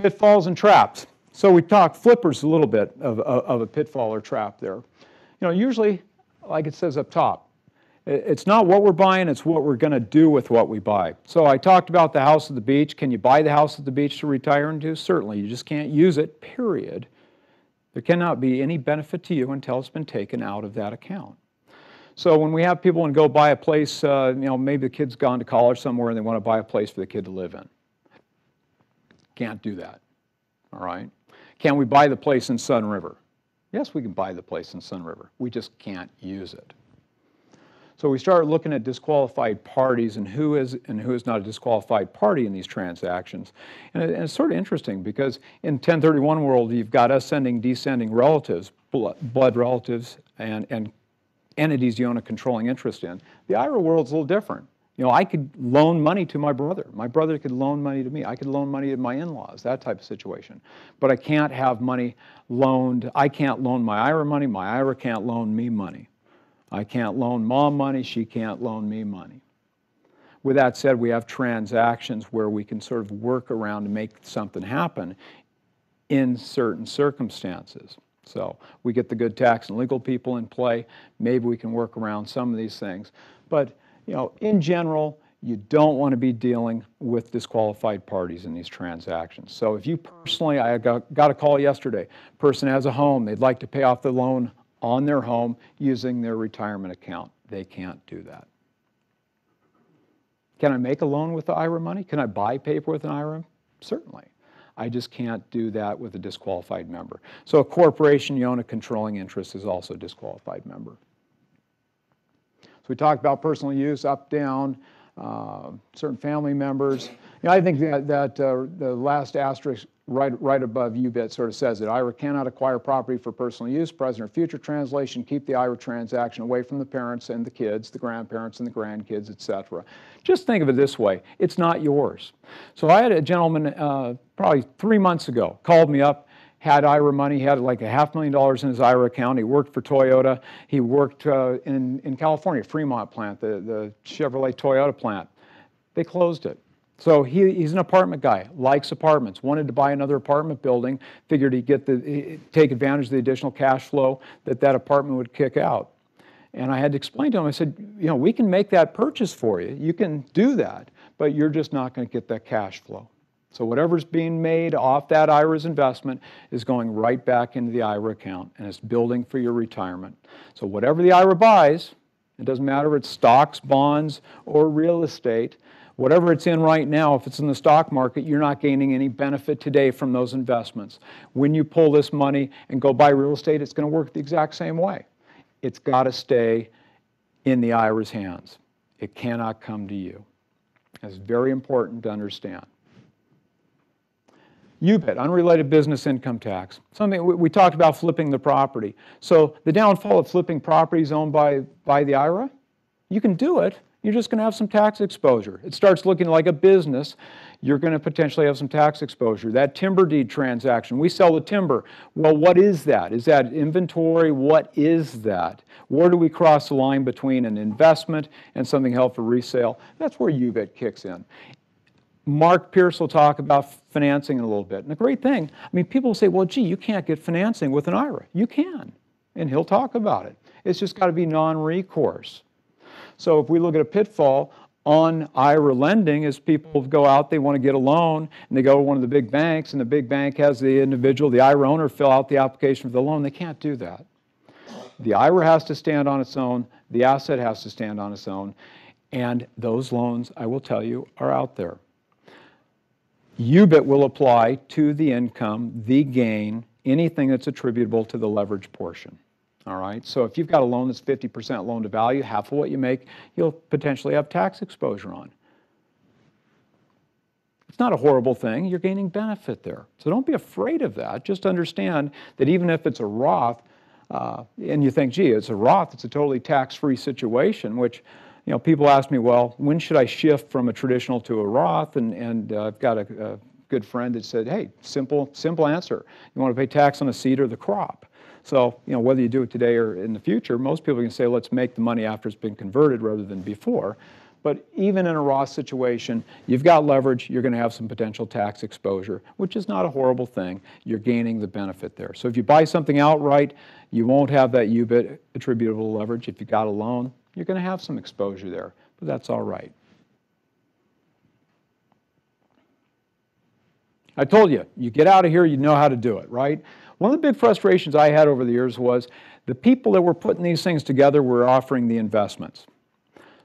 Pitfalls and traps. So we talked flippers a little bit of a pitfall or trap there. Usually, like it says up top, it's not what we're buying, it's what we're going to do with what we buy. So I talked about the house at the beach. Can you buy the house at the beach to retire into? Certainly. You just can't use it, period. There cannot be any benefit to you until it's been taken out of that account. So when we have people and go buy a place, maybe the kid's gone to college somewhere and they want to buy a place for the kid to live in. Can't do that, all right? Can we buy the place in Sun River? Yes, we can buy the place in Sun River. We just can't use it. So we start looking at disqualified parties and who is not a disqualified party in these transactions. And it's sort of interesting because in 1031 world, you've got ascending, descending relatives, blood relatives, and entities you own a controlling interest in. The IRA world's a little different. I could loan money to my brother. My brother could loan money to me. I could loan money to my in-laws, that type of situation. But I can't have money loaned. I can't loan my IRA money. My IRA can't loan me money. I can't loan mom money. She can't loan me money. With that said, we have transactions where we can sort of work around to make something happen in certain circumstances. So we get the good tax and legal people in play. Maybe we can work around some of these things. But in general, you don't want to be dealing with disqualified parties in these transactions. So if you personally, I got a call yesterday, person has a home, they'd like to pay off the loan on their home using their retirement account. They can't do that. Can I make a loan with the IRA money? Can I buy paper with an IRA? Certainly. I just can't do that with a disqualified member. So a corporation you own a controlling interest is also a disqualified member. So we talked about personal use, up, down, certain family members. I think that the last asterisk right above UBIT sort of says that IRA cannot acquire property for personal use, present or future translation, keep the IRA transaction away from the parents and the kids, the grandparents and the grandkids, etc. Just think of it this way, it's not yours. So I had a gentleman probably 3 months ago, called me up, had IRA money, he had like $500,000 in his IRA account. He worked for Toyota. He worked in California, Fremont plant, the Chevrolet Toyota plant. They closed it. So he's an apartment guy, likes apartments, wanted to buy another apartment building, figured he'd take advantage of the additional cash flow that apartment would kick out. And I had to explain to him, I said, we can make that purchase for you. You can do that, but you're just not going to get that cash flow. So whatever's being made off that IRA's investment is going right back into the IRA account, and it's building for your retirement. So whatever the IRA buys, it doesn't matter if it's stocks, bonds, or real estate, whatever it's in right now, if it's in the stock market, you're not gaining any benefit today from those investments. When you pull this money and go buy real estate, it's going to work the exact same way. It's got to stay in the IRA's hands. It cannot come to you. That's very important to understand. UBIT, unrelated business income tax. Something we talked about flipping the property. So the downfall of flipping properties owned by the IRA, you can do it. You're just going to have some tax exposure. It starts looking like a business. You're going to potentially have some tax exposure. That timber deed transaction, we sell the timber. Well, what is that? Is that inventory? What is that? Where do we cross the line between an investment and something held for resale? That's where UBIT kicks in. Mark Pierce will talk about financing in a little bit. And the great thing, people say, well, gee, you can't get financing with an IRA. You can, and he'll talk about it. It's just got to be non-recourse. So if we look at a pitfall on IRA lending, as people go out, they want to get a loan, and they go to one of the big banks, and the big bank has the individual, the IRA owner, fill out the application for the loan. They can't do that. The IRA has to stand on its own. The asset has to stand on its own. And those loans, I will tell you, are out there. UBIT will apply to the income, the gain, anything that's attributable to the leverage portion. All right, so if you've got a loan that's 50% loan to value, half of what you make, you'll potentially have tax exposure on. It's not a horrible thing. You're gaining benefit there. So don't be afraid of that. Just understand that even if it's a Roth, and you think, gee, it's a Roth, it's a totally tax-free situation, which people ask me, well, when should I shift from a traditional to a Roth? And I've got a good friend that said, hey, simple answer. You want to pay tax on the seed or the crop. So, whether you do it today or in the future, most people can say, let's make the money after it's been converted rather than before. But even in a Roth situation, you've got leverage, you're going to have some potential tax exposure, which is not a horrible thing. You're gaining the benefit there. So if you buy something outright, you won't have that UBIT attributable leverage. If you've got a loan, you're going to have some exposure there, but that's all right. I told you, you get out of here, you know how to do it, right? One of the big frustrations I had over the years was the people that were putting these things together were offering the investments.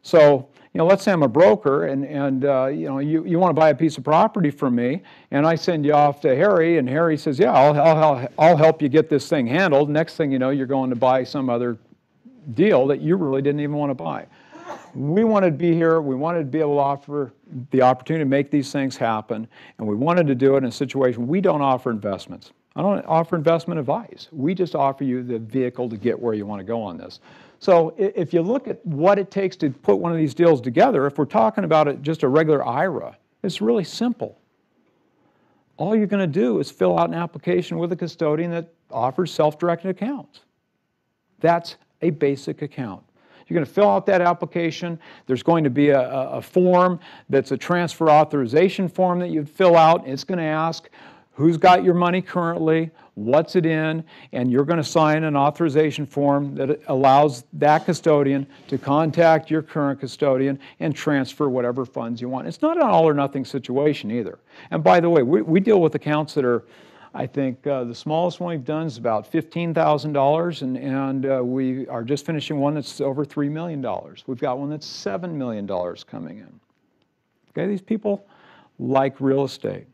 So, let's say I'm a broker and you want to buy a piece of property from me, and I send you off to Harry, and Harry says, yeah, I'll help you get this thing handled. Next thing you know, you're going to buy some other deal that you really didn't even want to buy. We wanted to be here, we wanted to be able to offer the opportunity to make these things happen, and we wanted to do it in a situation. We don't offer investments. I don't offer investment advice. We just offer you the vehicle to get where you want to go on this. So if you look at what it takes to put one of these deals together, if we're talking about just a regular IRA, it's really simple. All you're going to do is fill out an application with a custodian that offers self-directed accounts. That's a basic account. You're going to fill out that application. There's going to be a form that's a transfer authorization form that you'd fill out. It's going to ask who's got your money currently, what's it in, and you're going to sign an authorization form that allows that custodian to contact your current custodian and transfer whatever funds you want. It's not an all or nothing situation either. And by the way, we deal with accounts that are, I think the smallest one we've done is about $15,000, and we are just finishing one that's over $3 million. We've got one that's $7 million coming in. Okay, these people like real estate.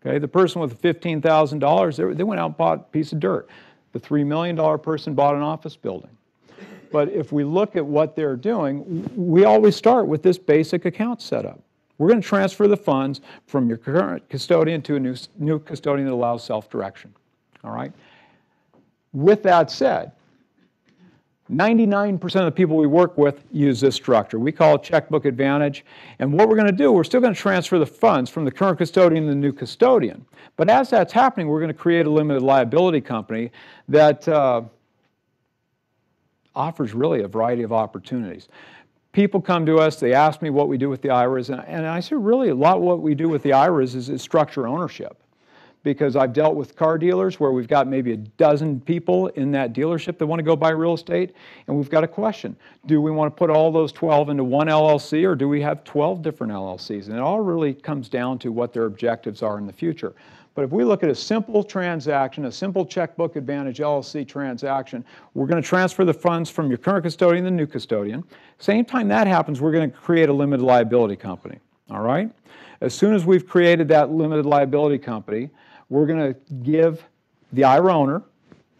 Okay, the person with the $15,000, they went out and bought a piece of dirt. The $3 million person bought an office building. But if we look at what they're doing, we always start with this basic account setup. We're going to transfer the funds from your current custodian to a new custodian that allows self-direction. All right? With that said, 99% of the people we work with use this structure. We call it checkbook advantage. And what we're going to do, we're still going to transfer the funds from the current custodian to the new custodian. But as that's happening, we're going to create a limited liability company that offers really a variety of opportunities. People come to us, they ask me what we do with the IRAs, and I say really a lot of what we do with the IRAs is structure ownership. Because I've dealt with car dealers where we've got maybe a dozen people in that dealership that want to go buy real estate, and we've got a question. Do we want to put all those 12 into one LLC, or do we have 12 different LLCs? And it all really comes down to what their objectives are in the future. But if we look at a simple transaction, a simple checkbook advantage LLC transaction, we're going to transfer the funds from your current custodian to the new custodian. Same time that happens, we're going to create a limited liability company. All right? As soon as we've created that limited liability company, we're going to give the IRA owner,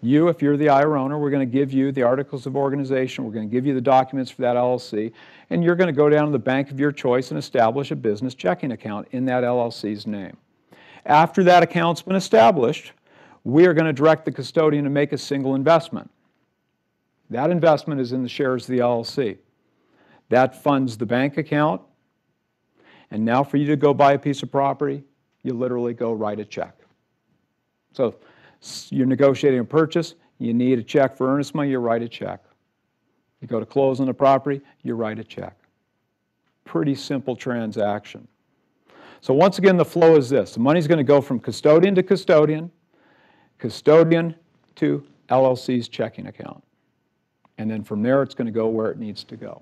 you if you're the IRA owner, we're going to give you the articles of organization, we're going to give you the documents for that LLC, and you're going to go down to the bank of your choice and establish a business checking account in that LLC's name. After that account's been established, we are going to direct the custodian to make a single investment. That investment is in the shares of the LLC. That funds the bank account, and now for you to go buy a piece of property, you literally go write a check. So you're negotiating a purchase, you need a check for earnest money, you write a check. You go to close on the property, you write a check. Pretty simple transaction. So once again, the flow is this. The money's going to go from custodian to custodian, custodian to LLC's checking account. And then from there, it's going to go where it needs to go.